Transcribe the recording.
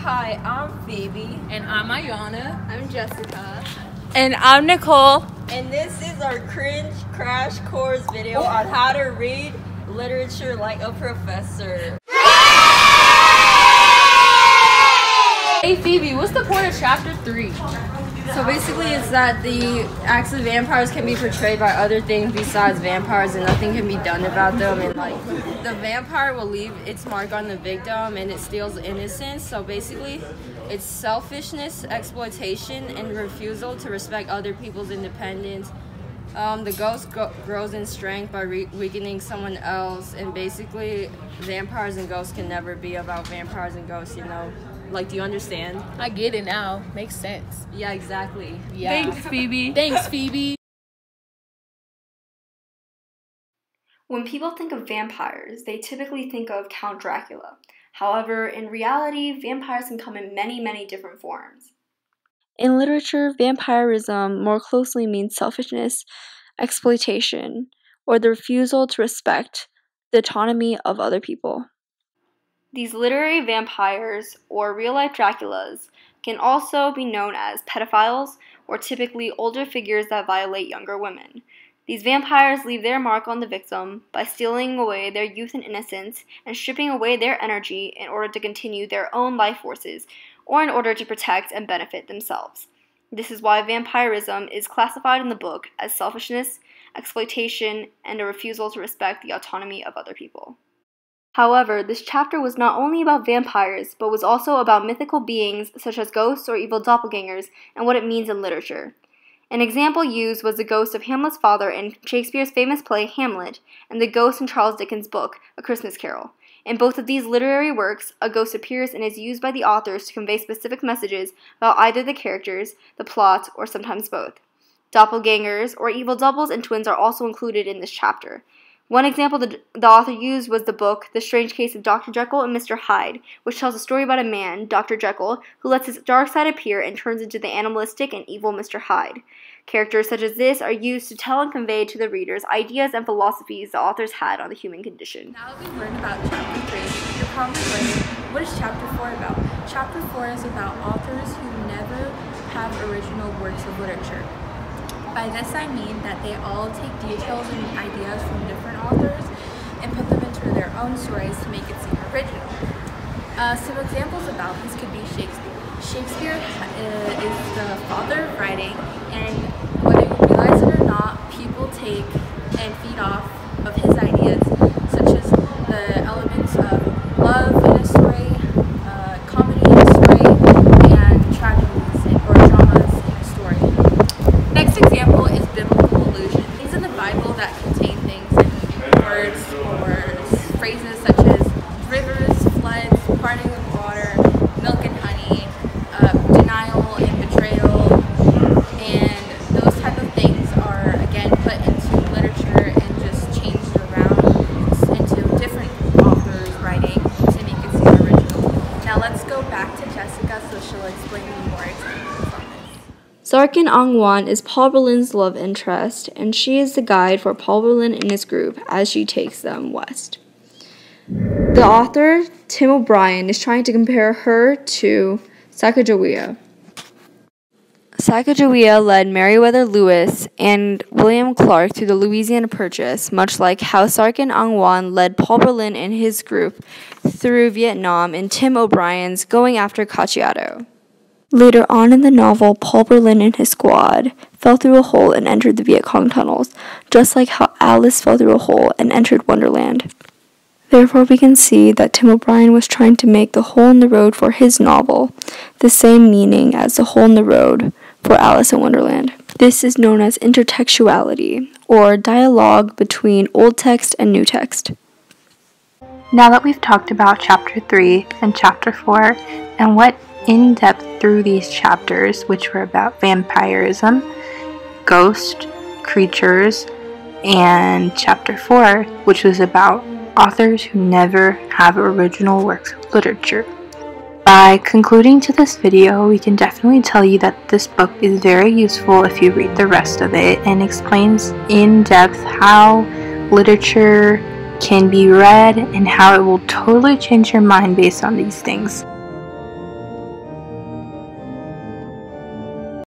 Hi, I'm Phoebe. And I'm Ayana. I'm Jessica. And I'm Nicole. And this is our cringe crash course video on how to read literature like a professor. Hey Phoebe, what's the point of chapter 3? So basically it's that the acts of vampires can be portrayed by other things besides vampires and nothing can be done about them, and like the vampire will leave its mark on the victim and it steals innocence. So basically it's selfishness, exploitation, and refusal to respect other people's independence. The ghost grows in strength by weakening someone else, and basically vampires and ghosts can never be about vampires and ghosts, you know? Like, do you understand? I get it now. Makes sense. Yeah, exactly. Yeah. Thanks, Phoebe. Thanks, Phoebe. When people think of vampires, they typically think of Count Dracula. However, in reality, vampires can come in many, many different forms. In literature, vampirism more closely means selfishness, exploitation, or the refusal to respect the autonomy of other people. These literary vampires, or real-life Draculas, can also be known as pedophiles, or typically older figures that violate younger women. These vampires leave their mark on the victim by stealing away their youth and innocence and stripping away their energy in order to continue their own life forces, or in order to protect and benefit themselves. This is why vampirism is classified in the book as selfishness, exploitation, and a refusal to respect the autonomy of other people. However, this chapter was not only about vampires, but was also about mythical beings such as ghosts or evil doppelgangers and what it means in literature. An example used was the ghost of Hamlet's father in Shakespeare's famous play Hamlet, and the ghost in Charles Dickens' book, A Christmas Carol. In both of these literary works, a ghost appears and is used by the authors to convey specific messages about either the characters, the plot, or sometimes both. Doppelgangers, or evil doubles and twins, are also included in this chapter. One example the author used was the book The Strange Case of Dr. Jekyll and Mr. Hyde, which tells a story about a man, Dr. Jekyll, who lets his dark side appear and turns into the animalistic and evil Mr. Hyde. Characters such as this are used to tell and convey to the readers ideas and philosophies the authors had on the human condition. Now that we've learned about chapter 3, you're probably wondering, what is chapter 4 about? Chapter 4 is about authors who never have original works of literature. By this I mean that they all take details and ideas from different authors and put them into their own stories to make it seem original. Some examples about this could be Shakespeare. Shakespeare is the father of writing, and whether you realize it or not, people take and feed off of his ideas, such as the elements of love in a story, comedy in a story, and tragedies or dramas in a story. Next example is biblical allusion. Things in the Bible that contain things in words or phrases such as rivers, floods, parting of water, milk and honey, denial and betrayal, and those type of things are again put into literature and just changed around into different authors' writing to make it seem original. Now let's go back to Jessica so she'll explain more examples on this. Sarkin Angwan is Paul Berlin's love interest, and she is the guide for Paul Berlin and his group as she takes them west. The author, Tim O'Brien, is trying to compare her to Sacagawea. Sacagawea led Meriwether Lewis and William Clark through the Louisiana Purchase, much like how Sarkin Angwan led Paul Berlin and his group through Vietnam in Tim O'Brien's Going After Cacciato. Later on in the novel, Paul Berlin and his squad fell through a hole and entered the Viet Cong tunnels, just like how Alice fell through a hole and entered Wonderland. Therefore, we can see that Tim O'Brien was trying to make the hole in the road for his novel the same meaning as the hole in the road for Alice in Wonderland. This is known as intertextuality, or dialogue between old text and new text. Now that we've talked about Chapter 3 and Chapter 4 and went in depth through these chapters, which were about vampirism, ghost, creatures, and Chapter 4, which was about authors who never have original works of literature. By concluding to this video, we can definitely tell you that this book is very useful if you read the rest of it and explains in depth how literature can be read and how it will totally change your mind based on these things.